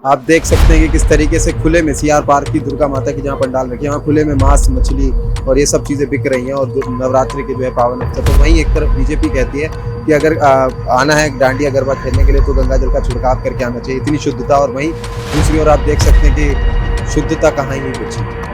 आप देख सकते हैं कि किस तरीके से खुले में सीआर पार्क की दुर्गा माता की जहाँ पंडाल रखी है, वहाँ खुले में मांस मछली और ये सब चीज़ें बिक रही हैं और नवरात्रि के जो है पावन अवसर पर वहीं एक तरफ बीजेपी कहती है कि अगर आना है डांडिया गरबा खेलने के लिए तो गंगा जल का छिड़काव करके आना चाहिए। इतनी शुद्धता, और वहीं दूसरी ओर आप देख सकते हैं कि शुद्धता कहाँ ही नहीं बची।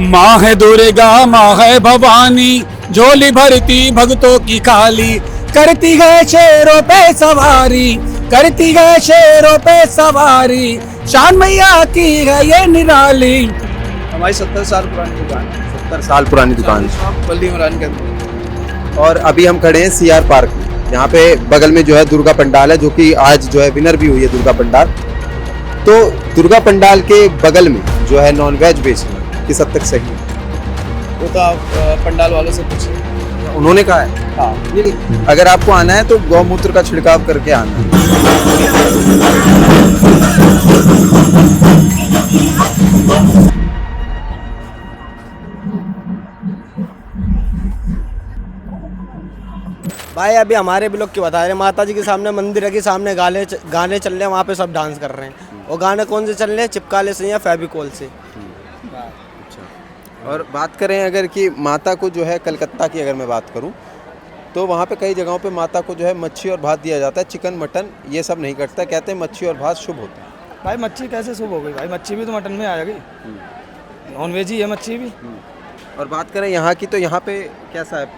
माँ है दुर्गा माँ है भवानी, झोली भरती भक्तों की खाली, करती है शेरों पे सवारी, करती है शेरों पे सवारी, शान मैया की है ये निराली। हमारी 70 साल पुरानी दुकान है। 70 साल पुरानी दुकान है। बल्ली मरान के अंदर। और अभी हम खड़े हैं सीआर पार्क में, यहाँ पे बगल में जो है दुर्गा पंडाल है, जो कि आज जो है विनर भी हुई है दुर्गा पंडाल। तो दुर्गा पंडाल के बगल में जो है नॉनवेज बेचना किस हद तक सही है? वो तो आप पंडाल वालों से पूछिए। उन्होंने कहा है हाँ, अगर आपको आना है तो गौमूत्र का छिड़काव करके आना है। भाई अभी हमारे ब्लॉक की बता रहे हैं, माता जी के सामने मंदिर है कि सामने गाने चल रहे हैं, वहाँ पे सब डांस कर रहे हैं। और गाने कौन से चल रहे हैं? चिपकाले से या फेविकोल से। और बात करें अगर कि माता को जो है कलकत्ता की अगर मैं बात करूं तो वहाँ पे कई जगहों पे माता को जो है मच्छी और भात दिया जाता है, चिकन मटन ये सब नहीं करता, कहते हैं मच्छी और भात शुभ होता है। भाई मच्छी कैसे शुभ हो गई? भाई मच्छी भी तो मटन में आ जाएगी, नॉन वेज ही है मच्छी भी। और बात करें यहाँ की तो यहाँ पे कैसा है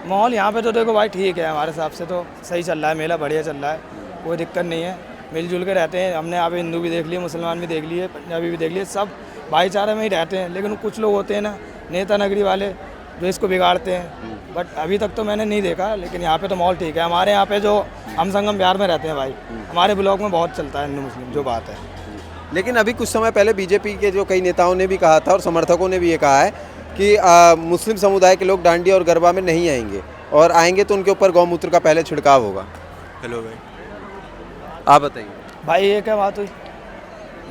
माहौल? यहाँ पे तो देखो भाई ठीक है, हमारे हिसाब से तो सही चल रहा है, मेला बढ़िया चल रहा है, कोई दिक्कत नहीं है, मिलजुल के रहते हैं। हमने यहाँ पे हिंदू भी देख लिए, मुसलमान भी देख लिए, पंजाबी भी देख लिए, सब भाईचारे में ही रहते हैं। लेकिन कुछ लोग होते हैं ना नेता नगरी वाले जो इसको बिगाड़ते हैं, बट अभी तक तो मैंने नहीं देखा। लेकिन यहाँ पे तो माहौल ठीक है। हमारे यहाँ पे जो हम संगम बिहार में रहते हैं भाई, हमारे ब्लॉक में बहुत चलता है हिंदू मुस्लिम जो बात है। लेकिन अभी कुछ समय पहले बीजेपी के जो कई नेताओं ने भी कहा था और समर्थकों ने भी ये कहा है कि मुस्लिम समुदाय के लोग डांडिया और गरबा में नहीं आएंगे, और आएंगे तो उनके ऊपर गौमूत्र का पहले छिड़काव होगा। हेलो भाई, आप बताइए। भाई ये क्या बात हुई?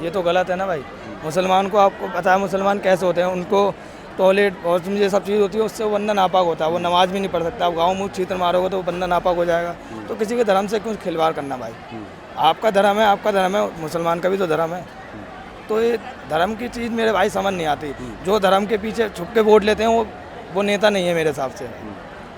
ये तो गलत है ना भाई। मुसलमान को आपको पता है मुसलमान कैसे होते हैं, उनको टॉयलेट और ये सब चीज़ होती है, उससे वो बंदा नापाक होता है, वो नमाज भी नहीं पढ़ सकता। आप गाँव में छीतर मारोगे तो वो बंदा नापाक हो जाएगा। तो किसी के धर्म से क्यों खिलवाड़ करना भाई? आपका धर्म है, आपका धर्म है, मुसलमान का भी तो धर्म है। तो ये धर्म की चीज़ मेरे भाई समझ नहीं आती। जो धर्म के पीछे छुप के वोट लेते हैं वो नेता नहीं है मेरे हिसाब से।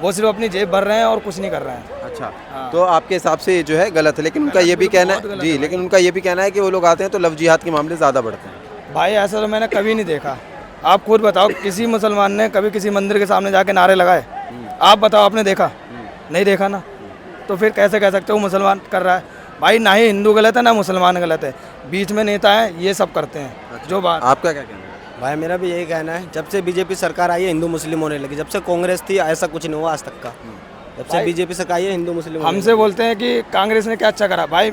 वो सिर्फ अपनी जेब भर रहे हैं और कुछ नहीं कर रहे हैं। अच्छा, हाँ। तो आपके हिसाब से ये जो है गलत है, लेकिन उनका ये भी कहना है जी, लेकिन उनका ये भी कहना है कि वो लोग आते हैं तो लव जिहाद के मामले ज़्यादा बढ़ते हैं। भाई ऐसा तो मैंने कभी नहीं देखा। आप खुद बताओ, किसी मुसलमान ने कभी किसी मंदिर के सामने जाके नारे लगाए? आप बताओ, आपने देखा? नहीं देखा ना, तो फिर कैसे कह सकते हो मुसलमान कर रहा है? भाई ना ही हिंदू गलत है ना मुसलमान गलत है, बीच में नेता हैं ये सब करते हैं। जो बात आपका क्या कहना है? भाई मेरा भी यही कहना है, जब से बीजेपी सरकार आई है हिंदू मुस्लिम होने लगी। जब से कांग्रेस थी ऐसा कुछ नहीं हुआ आज तक का। जब से बीजेपी सरकार आई है हिंदू मुस्लिम होने हमसे बोलते हैं कि कांग्रेस ने क्या अच्छा करा। भाई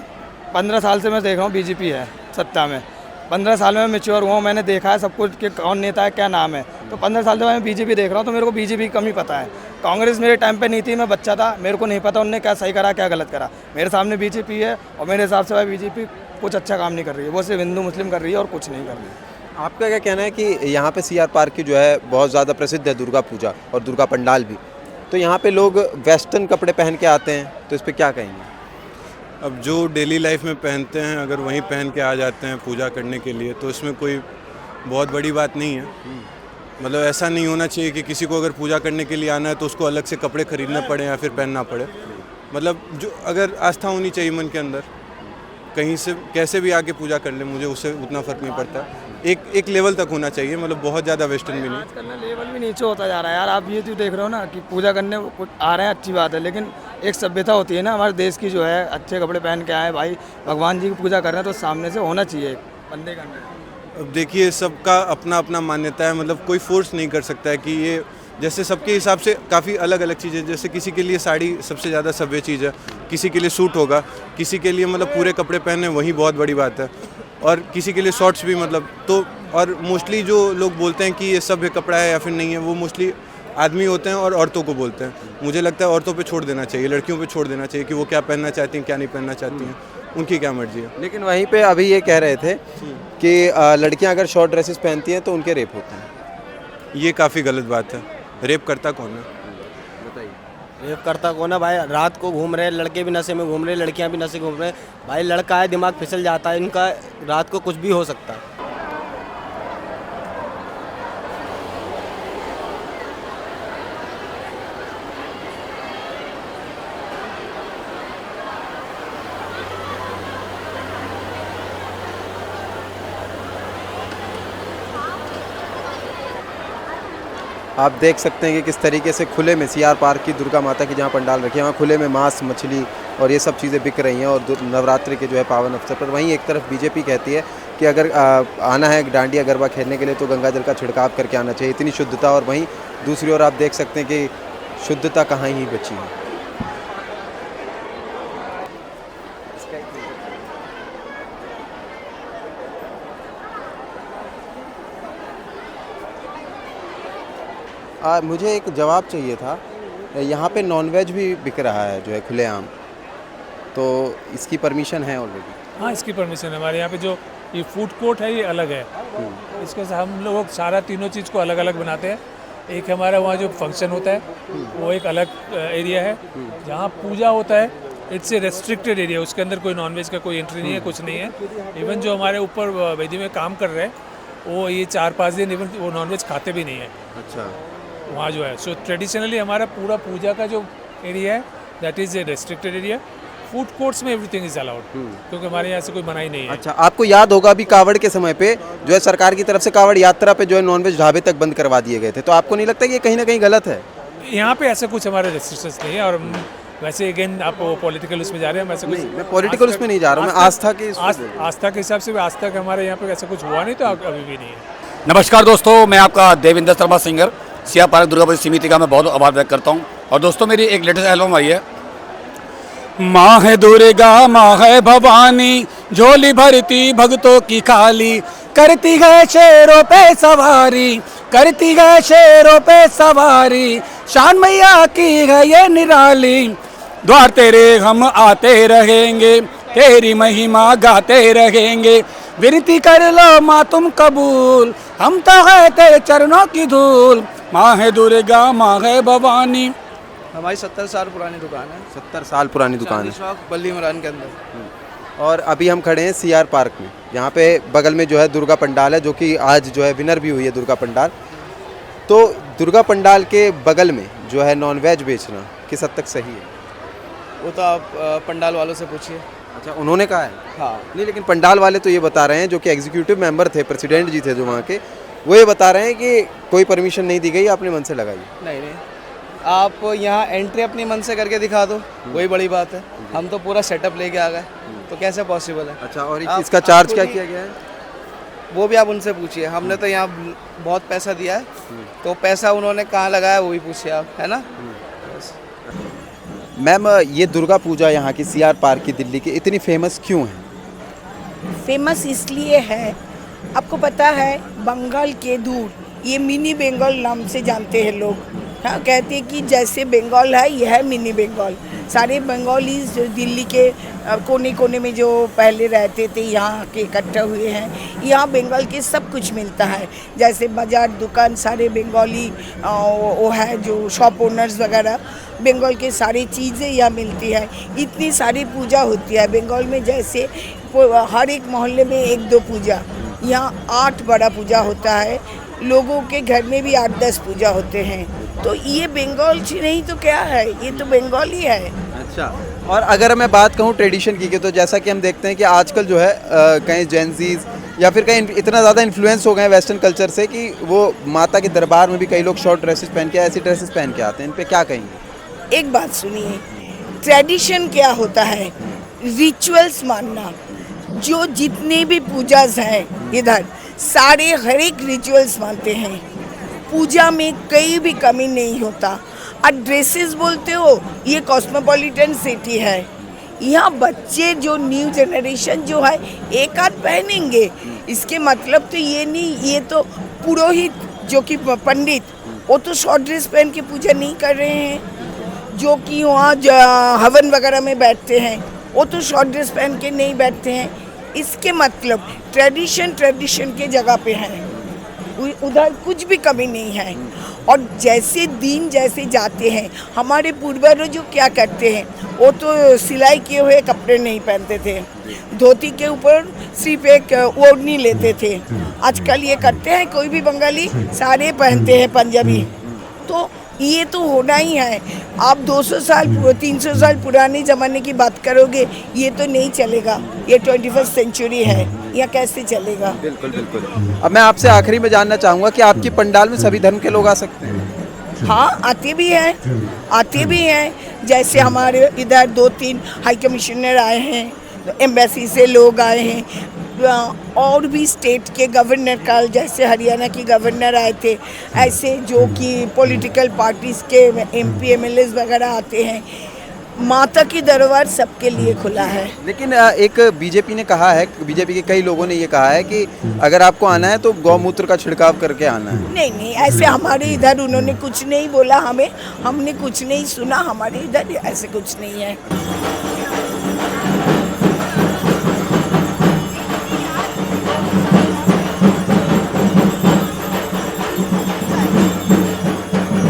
15 साल से मैं देख रहा हूँ बीजेपी है सत्ता में। 15 साल में मैच्योर हुआ हूँ, मैंने देखा है सब कुछ कि कौन नेता है, क्या नाम है। तो 15 साल से मैं बीजेपी देख रहा हूँ, तो मेरे को बीजेपी की कम ही पता है। कांग्रेस मेरे टाइम पे नहीं थी, मैं बच्चा था, मेरे को नहीं पता उनने क्या सही करा क्या गलत करा। मेरे सामने बीजेपी है और मेरे हिसाब से भाई बीजेपी कुछ अच्छा काम नहीं कर रही है, वो सिर्फ हिंदू मुस्लिम कर रही है और कुछ नहीं कर रही है। आपका क्या कहना है कि यहाँ पे सीआर पार्क की जो है बहुत ज़्यादा प्रसिद्ध है दुर्गा पूजा और दुर्गा पंडाल भी, तो यहाँ पे लोग वेस्टर्न कपड़े पहन के आते हैं, तो इस पर क्या कहेंगे? अब जो डेली लाइफ में पहनते हैं अगर वहीं पहन के आ जाते हैं पूजा करने के लिए तो इसमें कोई बहुत बड़ी बात नहीं है। मतलब ऐसा नहीं होना चाहिए कि किसी को अगर पूजा करने के लिए आना है तो उसको अलग से कपड़े खरीदने पड़े या फिर पहनना पड़े। मतलब जो अगर आस्था होनी चाहिए मन के अंदर, कहीं से कैसे भी आके पूजा कर ले, मुझे उससे उतना फ़र्क नहीं पड़ता। एक लेवल तक होना चाहिए, मतलब बहुत ज़्यादा वेस्टर्न भी नहीं। आजकल ना लेवल भी नीचे होता जा रहा है यार। आप ये तो देख रहे हो ना कि पूजा करने कुछ आ रहे हैं, अच्छी बात है, लेकिन एक सभ्यता होती है ना हमारे देश की जो है, अच्छे कपड़े पहन के आए भाई, भगवान जी की पूजा कर रहे हैं तो सामने से होना चाहिए बंदे का अंदर। अब देखिए सबका अपना अपना मान्यता है, मतलब कोई फोर्स नहीं कर सकता है कि ये, जैसे सबके हिसाब से काफ़ी अलग अलग चीज़ें। जैसे किसी के लिए साड़ी सबसे ज़्यादा सभ्य चीज़ है, किसी के लिए सूट होगा, किसी के लिए मतलब पूरे कपड़े पहने वही बहुत बड़ी बात है। और किसी के लिए शॉर्ट्स भी मतलब तो। और मोस्टली जो लोग बोलते हैं कि ये सभ्य कपड़ा है या फिर नहीं है, वो मोस्टली आदमी होते हैं और औरतों को बोलते हैं। मुझे लगता है औरतों पे छोड़ देना चाहिए, लड़कियों पे छोड़ देना चाहिए कि वो क्या पहनना चाहती हैं क्या नहीं पहनना चाहती हैं, उनकी क्या मर्जी है। लेकिन वहीं पे अभी ये कह रहे थे कि लड़कियां अगर शॉर्ट ड्रेसेस पहनती हैं तो उनके रेप होते हैं। ये काफ़ी गलत बात है। रेप करता कौन है? बताइए। रेप करता कौन है भाई? रात को घूम रहे लड़के भी नशे में घूम रहे, लड़कियां भी नशे घूम रहे। भाई लड़का है, दिमाग फिसल जाता है इनका, रात को कुछ भी हो सकता है। आप देख सकते हैं कि किस तरीके से खुले में सीआर पार्क की दुर्गा माता की जहाँ पंडाल रखी है वहाँ खुले में मांस मछली और ये सब चीज़ें बिक रही हैं और नवरात्रि के जो है पावन अवसर पर। वहीं एक तरफ बीजेपी कहती है कि अगर आना है डांडिया गरबा खेलने के लिए तो गंगा जल का छिड़काव करके आना चाहिए, इतनी शुद्धता। और वहीं दूसरी ओर आप देख सकते हैं कि शुद्धता कहाँ ही बची है। मुझे एक जवाब चाहिए था, यहाँ पे नॉनवेज भी बिक रहा है जो है खुलेआम, तो इसकी परमिशन है ऑलरेडी? हाँ, इसकी परमिशन है। हमारे यहाँ पे जो ये फूड कोर्ट है ये अलग है, इसके साथ हम लोग सारा तीनों चीज़ को अलग अलग बनाते हैं। एक हमारा वहाँ जो फंक्शन होता है वो एक अलग एरिया है, जहाँ पूजा होता है इट्स ए रेस्ट्रिक्टेड एरिया, उसके अंदर कोई नॉनवेज का कोई एंट्री नहीं है, कुछ नहीं है। इवन जो हमारे ऊपर वेदी में काम कर रहे हैं वो ये 4-5 दिन इवन वो नॉनवेज खाते भी नहीं है। अच्छा, वहाँ जो है सो ट्रेडिशनली हमारा पूरा पूजा का जो एरिया है that is a restricted area. Food courts में एवरीथिंग इज अलाउड, क्योंकि हमारे यहाँ से कोई मनाही नहीं है। अच्छा, आपको याद होगा अभी कावड़ के समय पे जो है सरकार की तरफ से कावड़ यात्रा पे जो है नॉनवेज ढाबे तक बंद करवा दिए गए थे, तो आपको नहीं लगता कि ये कहीं ना कहीं गलत है? यहाँ पे ऐसा कुछ हमारे रेस्ट्रिक्शंस नहीं है। और वैसे अगेन आप पॉलिटिकल उसमें जा रहे हैं, वैसे कुछ मैं पॉलिटिकल उसमें नहीं जा रहा हूँ, मैं आस्था के आस्था के हिसाब से आज तक हमारे यहाँ पे ऐसा कुछ हुआ नहीं, तो अभी भी नहीं है। नमस्कार दोस्तों, मैं आपका देवेंद्र शर्मा सिंगर सीआर पार्क दुर्गा पूजा समिति का मैं बहुत आभार व्यक्त करता हूँ। और दोस्तों मेरी एक लेटेस्ट एल्बम आई है, माँ है दुर्गा माँ है भवानी, झोली भरती भक्तों की खाली, करती है शेरों पे सवारी, करती है शेरों पे सवारी, शान मैया की है ये निराली, द्वार तेरे हम आते रहेंगे, तेरी महिमा गाते रहेंगे, विनती कर लो माँ तुम कबूल, हम तो है तेरे चरणों की धूल, माँ है दुर्गा माँ है भवानी। हमारी 70 साल पुरानी दुकान है, 70 साल पुरानी दुकान है चौक बल्ली मरान के अंदर। और अभी हम खड़े हैं सीआर पार्क में, यहाँ पे बगल में जो है दुर्गा पंडाल है, जो कि आज जो है विनर भी हुई है दुर्गा पंडाल। तो दुर्गा पंडाल के बगल में जो है नॉनवेज बेचना किस हद तक सही है? वो तो आप पंडाल वालों से पूछिए। अच्छा, उन्होंने कहा है? हाँ, नहीं, लेकिन पंडाल वाले तो ये बता रहे हैं, जो कि एग्जीक्यूटिव मेंबर थे, प्रेसिडेंट जी थे जो वहाँ के, वो ये बता रहे हैं कि कोई परमिशन नहीं दी गई, आपने मन से लगाई। नहीं नहीं, आप यहाँ एंट्री अपनी मन से करके दिखा दो, वही बड़ी बात है। हम तो पूरा सेटअप लेके आ गए, तो कैसे पॉसिबल है? अच्छा, और आप- इसका चार्ज क्या आपको किया गया है? वो भी आप उनसे पूछिए। हमने तो यहाँ बहुत पैसा दिया है, तो पैसा उन्होंने कहाँ लगाया वो भी पूछिए आप, है ना। मैम, ये दुर्गा पूजा यहाँ की सीआर पार्क की दिल्ली की इतनी फेमस क्यों है? फेमस इसलिए है, आपको पता है बंगाल के दूर, ये मिनी बंगाल नाम से जानते हैं लोग। हाँ, कहते हैं कि जैसे बंगाल है यह है मिनी बंगाल। सारे बंगालीज जो दिल्ली के कोने कोने में जो पहले रहते थे यहाँ के इकट्ठा हुए हैं। यहाँ बंगाल के सब कुछ मिलता है, जैसे बाजार दुकान सारे बंगाली वो है, जो शॉप ओनर्स वगैरह बंगाल के सारी चीज़ें यहाँ मिलती है। इतनी सारी पूजा होती है बंगाल में, जैसे हर एक मोहल्ले में 1-2 पूजा, यहाँ 8 बड़ा पूजा होता है। लोगों के घर में भी 8-10 पूजा होते हैं। तो ये बंगाल नहीं तो क्या है, ये तो बंगाल ही है। अच्छा, और अगर मैं बात कहूँ ट्रेडिशन की, तो जैसा कि हम देखते हैं कि आजकल जो है कहीं जेंजीज या फिर कहीं इतना ज़्यादा इन्फ्लुएंस हो गए हैं वेस्टर्न कल्चर से कि वो माता के दरबार में भी कई लोग शॉर्ट ड्रेसेस पहन के, ऐसी ड्रेसेस पहन के आते हैं। इन पे क्या कहेंगे? एक बात सुनिए, ट्रेडिशन क्या होता है? रिचुअल्स मानना। जो जितने भी पूजाज हैं इधर सारे हर एक रिचुअल्स मानते हैं, पूजा में कहीं भी कमी नहीं होता। और ड्रेसेस बोलते हो, ये कॉस्मोपॉलिटन सिटी है, यहाँ बच्चे जो न्यू जनरेशन जो है एक आध पहनेंगे, इसके मतलब तो ये नहीं, ये तो पुरोहित जो कि पंडित वो तो शॉर्ट ड्रेस पहन के पूजा नहीं कर रहे हैं। जो कि वहाँ हवन वगैरह में बैठते हैं वो तो शॉर्ट ड्रेस पहन के नहीं बैठते हैं। इसके मतलब ट्रेडिशन के जगह पे है, उधर कुछ भी कमी नहीं है। और जैसे दिन जैसे जाते हैं, हमारे पूर्वज जो क्या करते हैं, वो तो सिलाई किए हुए कपड़े नहीं पहनते थे, धोती के ऊपर सिर्फ एक ओढ़नी लेते थे। आजकल ये करते हैं, कोई भी बंगाली सारे पहनते हैं पंजाबी। तो ये तो होना ही है। आप 200 साल 300 साल पुराने ज़माने की बात करोगे, ये तो नहीं चलेगा। ये 21st सेंचुरी है, यह कैसे चलेगा? बिल्कुल बिल्कुल। अब मैं आपसे आखिरी में जानना चाहूँगा कि आपकी पंडाल में सभी धर्म के लोग आ सकते हैं? हाँ, आते भी हैं। जैसे हमारे इधर 2-3 हाई कमिश्नर आए हैं, एम्बेसी से लोग आए हैं, और भी स्टेट के गवर्नर, कल जैसे हरियाणा की गवर्नर आए थे, ऐसे जो कि पॉलिटिकल पार्टीज़ के MP MLAs वगैरह आते हैं। माता की दरबार सबके लिए खुला है। लेकिन एक बीजेपी ने कहा है, बीजेपी के कई लोगों ने ये कहा है कि अगर आपको आना है तो गौमूत्र का छिड़काव करके आना है। नहीं, ऐसे हमारे इधर उन्होंने कुछ नहीं बोला हमें, हमने कुछ नहीं सुना, हमारे इधर ऐसे कुछ नहीं है।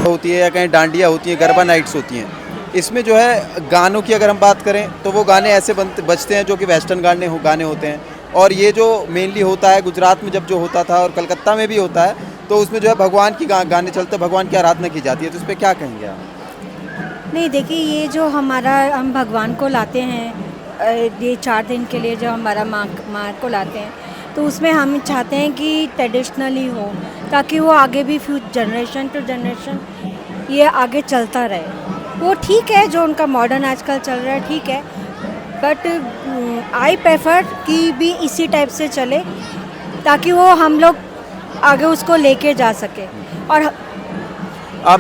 होती है या कहीं डांडिया होती है, गरबा नाइट्स होती हैं, इसमें जो है गानों की अगर हम बात करें तो वो गाने ऐसे बजते हैं जो कि वेस्टर्न गाने होते हैं। और ये जो मेनली होता है गुजरात में जब जो होता था और कलकत्ता में भी होता है, तो उसमें जो है भगवान की गाने चलते, भगवान की आराधना की जाती है। तो उस पर क्या कहेंगे आप? नहीं, देखिए, ये जो हम भगवान को लाते हैं, ये 4 दिन के लिए जो हमारा माँ को लाते हैं, तो उसमें हम चाहते हैं कि ट्रेडिशनली हो, ताकि वो आगे भी जनरेशन टू जनरेशन ये आगे चलता रहे। वो ठीक है जो उनका मॉडर्न आजकल चल रहा है, ठीक है, बट आई प्रेफर कि भी इसी टाइप से चले, ताकि वो हम लोग आगे उसको लेके जा सके। और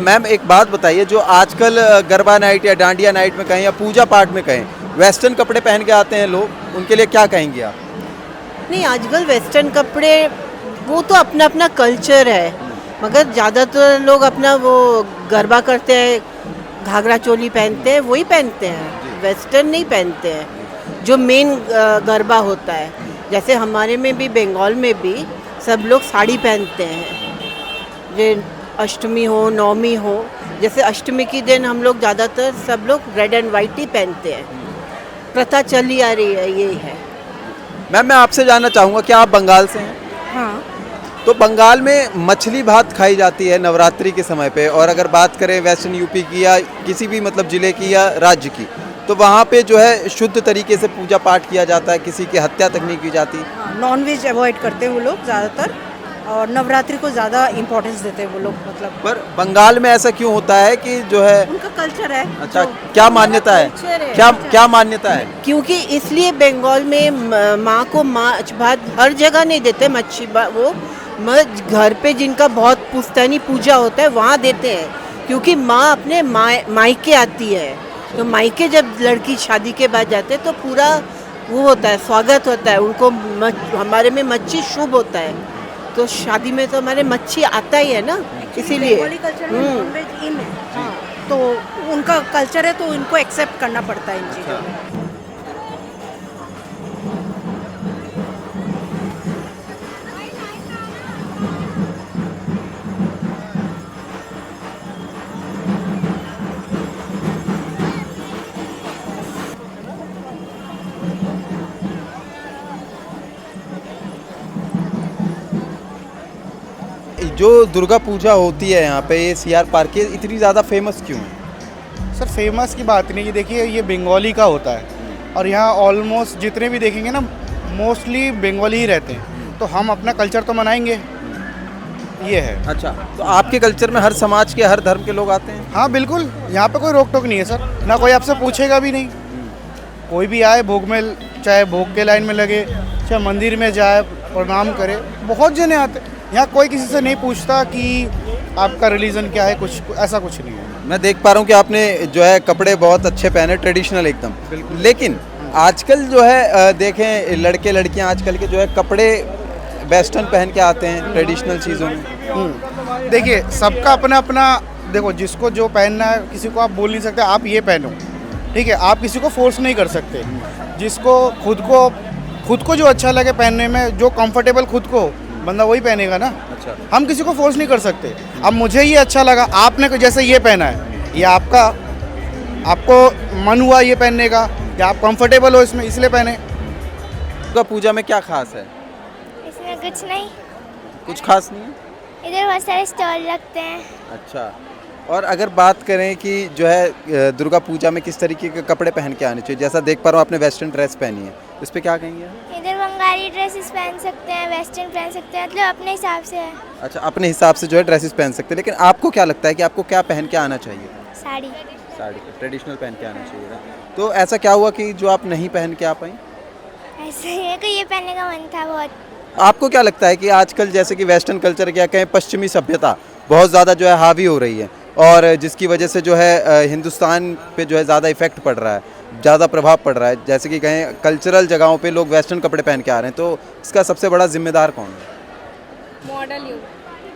मैम एक बात बताइए, जो आजकल गरबा नाइट या डांडिया नाइट में कहें या पूजा पाठ में कहें, वेस्टर्न कपड़े पहन के आते हैं लोग, उनके लिए क्या कहेंगे आप? नहीं, आजकल वेस्टर्न कपड़े वो तो अपना अपना कल्चर है, मगर ज़्यादातर लोग अपना वो गरबा करते हैं, घाघरा चोली पहनते हैं, वही पहनते हैं, वेस्टर्न नहीं पहनते हैं। जो मेन गरबा होता है, जैसे हमारे में भी, बंगाल में भी सब लोग साड़ी पहनते हैं। जो अष्टमी हो, नवमी हो, जैसे अष्टमी के दिन हम लोग ज़्यादातर सब लोग रेड एंड वाइट ही पहनते हैं। प्रथा चली आ रही है, यही है। मैम मैं आपसे जानना चाहूँगा कि आप बंगाल से हैं? हाँ, तो बंगाल में मछली भात खाई जाती है नवरात्रि के समय पे, और अगर बात करें वेस्टर्न यूपी की या किसी भी मतलब ज़िले की या राज्य की, तो वहाँ पे जो है शुद्ध तरीके से पूजा पाठ किया जाता है, किसी की हत्या तक नहीं की जाती। नॉन वेज अवॉइड करते हैं वो लोग ज़्यादातर, और नवरात्रि को ज़्यादा इम्पोर्टेंस देते हैं वो लोग, मतलब। पर बंगाल में ऐसा क्यों होता है कि जो है उनका कल्चर है। अच्छा, क्या मान्यता है? क्या मान्यता है? क्योंकि इसलिए बंगाल में माँ को माछ भात हर जगह नहीं देते, मच्छी वो घर पे जिनका बहुत पुश्तैनी पूजा होता है वहाँ देते हैं, क्योंकि माँ अपने मायके आती है, तो मायके जब लड़की शादी के बाद जाते हैं तो पूरा वो होता है, स्वागत होता है उनको। हमारे में मच्छी शुभ होता है, तो शादी में तो हमारे मच्छी आता ही है ना, इसीलिए। कल्चर में नॉनवेज इन है, हाँ, तो उनका कल्चर है, तो इनको एक्सेप्ट करना पड़ता है इन चीज़ों को। जो दुर्गा पूजा होती है यहाँ पे, ये CR पार्क की इतनी ज़्यादा फेमस क्यों है? सर फेमस की बात नहीं, कि देखिए ये बंगाली का होता है, और यहाँ ऑलमोस्ट जितने भी देखेंगे ना, मोस्टली बंगाली ही रहते हैं, तो हम अपना कल्चर तो मनाएंगे, ये है। अच्छा, तो आपके कल्चर में हर समाज के, हर धर्म के लोग आते हैं? हाँ बिल्कुल, यहाँ पे कोई रोक टोक नहीं है सर, ना कोई आपसे पूछेगा भी नहीं। कोई भी आए भोग में, चाहे भोग के लाइन में लगे, चाहे मंदिर में जाए प्रणाम करे, बहुत जने आते। यहाँ कोई किसी से नहीं पूछता कि आपका रिलीजन क्या है, कुछ ऐसा कुछ नहीं है। मैं देख पा रहा हूँ कि आपने जो है कपड़े बहुत अच्छे पहने, ट्रेडिशनल एकदम। लेकिन आजकल जो है देखें लड़के लड़कियाँ आजकल के जो है कपड़े वेस्टर्न पहन के आते हैं ट्रेडिशनल चीज़ों में। देखिए सबका अपना अपना, देखो जिसको जो पहनना है, किसी को आप बोल नहीं सकते आप ये पहनो, ठीक है, आप किसी को फोर्स नहीं कर सकते। जिसको खुद को जो अच्छा लगे पहनने में, जो कंफर्टेबल खुद को, बंदा वही पहनेगा ना। अच्छा, हम किसी को फोर्स नहीं कर सकते। अब मुझे ये अच्छा लगा, आपने जैसे ये पहना है, ये आपको मन हुआ ये पहनने का, या आप कंफर्टेबल हो इसमें इसलिए पहने। दुर्गा पूजा में क्या खास है? इसमें कुछ नहीं, कुछ खास नहीं है। इधर बहुत सारे स्टॉल लगते हैं। अच्छा, और अगर बात करें कि जो है दुर्गा पूजा में किस तरीके के कपड़े पहन के आने चाहिए, जैसा देख पा रहा हूँ आपने वेस्टर्न ड्रेस पहनी है, इस पे क्या कहेंगे? इधर बंगाली ड्रेसेस पहन सकते हैं, वेस्टर्न पहन सकते हैं, मतलब अपने हिसाब से है। अच्छा, अपने हिसाब से जो है ड्रेसेस पहन सकते हैं, लेकिन आपको क्या लगता है कि आपको क्या पहन के आना चाहिए? साड़ी। साड़ी, ट्रेडिशनल पहन के आना चाहिए ना। तो ऐसा क्या हुआ कि जो आप नहीं पहन के आ पाई? ऐसे ही है कि ये पहनने का मन था बहुत। आपको क्या लगता है कि आजकल जैसे कि वेस्टर्न कल्चर, क्या कहें, पश्चिमी सभ्यता बहुत ज़्यादा जो है हावी हो रही है, और जिसकी वजह से जो है हिंदुस्तान पे जो है ज़्यादा इफेक्ट पड़ रहा है, ज़्यादा प्रभाव पड़ रहा है, जैसे कि कहें कल्चरल जगहों पे लोग वेस्टर्न कपड़े पहन के आ रहे हैं, तो इसका सबसे बड़ा जिम्मेदार कौन है? मॉडल युग।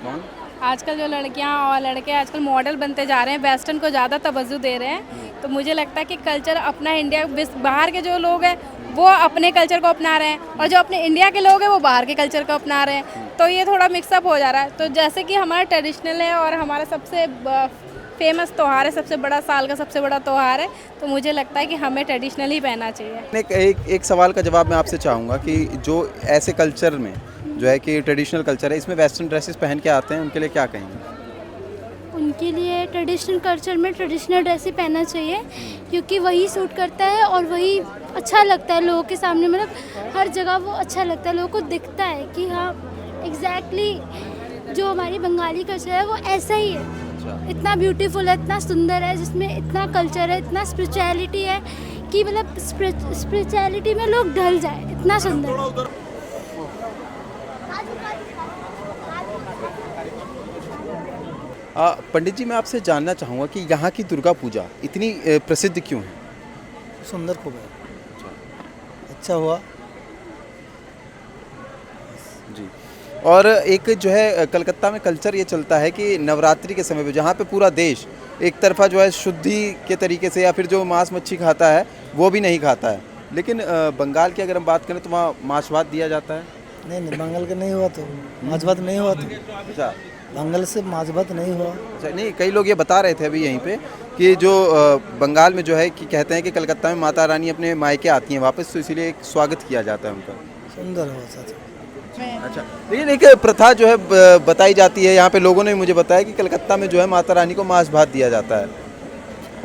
कौन? आजकल जो लड़कियां और लड़के आजकल मॉडल बनते जा रहे हैं, वेस्टर्न को ज़्यादा तवज्जो दे रहे हैं। तो मुझे लगता है कि कल्चर अपना इंडिया, बाहर के जो लोग हैं वो अपने कल्चर को अपना रहे हैं, और जो अपने इंडिया के लोग हैं वो बाहर के कल्चर को अपना रहे हैं। तो ये थोड़ा मिक्सअप हो जा रहा है। तो जैसे कि हमारा ट्रेडिशनल है और हमारा सबसे फेमस त्यौहार है, सबसे बड़ा साल का सबसे बड़ा त्यौहार है, तो मुझे लगता है कि हमें ट्रेडिशनल ही पहनना चाहिए। एक सवाल का जवाब मैं आपसे चाहूँगा कि जो ऐसे कल्चर में जो है कि ट्रेडिशनल कल्चर है, इसमें वेस्टर्न ड्रेसेस पहन के आते हैं, उनके लिए क्या कहेंगे? उनके लिए ट्रेडिशनल कल्चर में ट्रेडिशनल ड्रेस ही पहनना चाहिए, क्योंकि वही सूट करता है और वही अच्छा लगता है लोगों के सामने। मतलब हर जगह वो अच्छा लगता है, लोगों को दिखता है कि हाँ एग्जैक्टली जो हमारी बंगाली कल्चर है वो ऐसा ही है। इतना ब्यूटीफुल है, इतना सुंदर है, जिसमें इतना कल्चर है, इतना स्पिरिचुअलिटी है कि मतलब स्पिरिचुअलिटी में लोग ढल जाए, इतना सुंदर। पंडित जी, मैं आपसे जानना चाहूँगा कि यहाँ की दुर्गा पूजा इतनी प्रसिद्ध क्यों है? सुंदर खूब है, अच्छा हुआ जी। और एक जो है कलकत्ता में कल्चर ये चलता है कि नवरात्रि के समय पे, जहाँ पे पूरा देश एक तरफा जो है शुद्धि के तरीके से, या फिर जो मांस मच्छी खाता है वो भी नहीं खाता है, लेकिन बंगाल की अगर हम बात करें तो वहाँ मांस भात दिया जाता है। नहीं बंगाल का नहीं हुआ तो माछ भात नहीं हुआ तो। अच्छा, बंगाल से माछ भात नहीं हुआ। अच्छा, नहीं, कई लोग ये बता रहे थे अभी यहीं पे कि जो बंगाल में जो है कि कहते हैं कि कलकत्ता में माता रानी अपने मायके आती हैं वापस, तो इसीलिए एक स्वागत किया जाता है उनका। सुंदर हुआ सच। अच्छा, लेकिन एक प्रथा जो है बताई जाती है, यहाँ पे लोगों ने मुझे बताया कि कलकत्ता में जो है माता रानी को मांस भात दिया जाता है।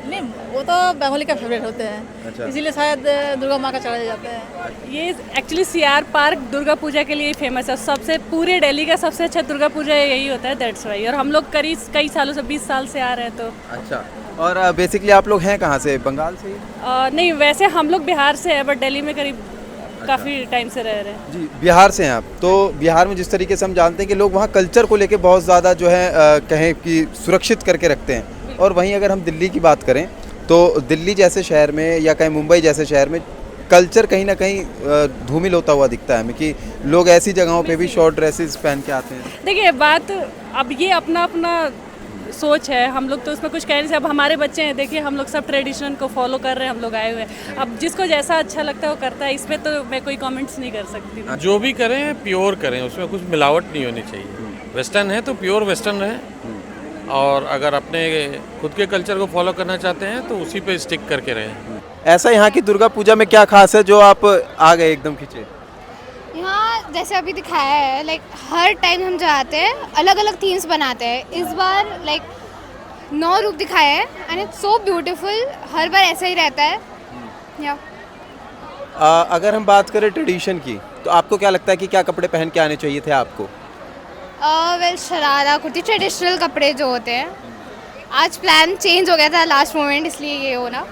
नहीं, वो तो बंगाली का फेवरेट होते हैं। अच्छा। इसीलिए शायद दुर्गा माँ का चढ़ाया जाता है। ये एक्चुअली CR पार्क दुर्गा पूजा के लिए फेमस है। सबसे पूरे दिल्ली का सबसे अच्छा दुर्गा पूजा यही होता है, दैट्स वाई। और हम लोग कई सालों से 20 साल से आ रहे हैं। तो अच्छा, और बेसिकली आप लोग हैं कहाँ से? बंगाल से? नहीं, वैसे हम लोग बिहार से हैं, बट दिल्ली में करीब काफ़ी टाइम से रह रहे हैं। जी, बिहार से हैं आप। तो बिहार में जिस तरीके से हम जानते हैं कि लोग वहाँ कल्चर को लेके बहुत ज़्यादा जो है कहें कि सुरक्षित करके रखते हैं, और वहीं अगर हम दिल्ली की बात करें तो दिल्ली जैसे शहर में या कहीं मुंबई जैसे शहर में कल्चर कहीं ना कहीं धूमिल होता हुआ दिखता है हमें, कि लोग ऐसी जगहों पे भी शॉर्ट ड्रेसेस पहन के आते हैं। देखिए, बात अब ये अपना अपना सोच है, हम लोग तो उसमें कुछ कह नहीं सकते। अब हमारे बच्चे हैं, देखिए हम लोग सब ट्रेडिशन को फॉलो कर रहे हैं, हम लोग आए हुए हैं। अब जिसको जैसा अच्छा लगता है वो करता है, इस पर तो मैं कोई कमेंट्स नहीं कर सकती। जो भी करें प्योर करें, उसमें कुछ मिलावट नहीं होनी चाहिए। वेस्टर्न है तो प्योर वेस्टर्न रहे, और अगर अपने खुद के कल्चर को फॉलो करना चाहते हैं तो उसी पे स्टिक करके रहें। ऐसा यहाँ की दुर्गा पूजा में क्या खास है जो आप आ गए एकदम खींचे? यहाँ जैसे अभी दिखाया है, लाइक हर टाइम हम जो आते हैं अलग अलग थीम्स बनाते हैं। इस बार लाइक 9 रूप दिखाए हैं एंड इट्स सो ब्यूटीफुल। हर बार ऐसा ही रहता है। या अगर हम बात करें ट्रेडिशन की, तो आपको क्या लगता है कि क्या कपड़े पहन के आने चाहिए थे आपको? वेल, शरारा कुर्ती, ट्रेडिशनल कपड़े जो होते हैं। आज प्लान चेंज हो गया था लास्ट मोमेंट, इसलिए ये होना।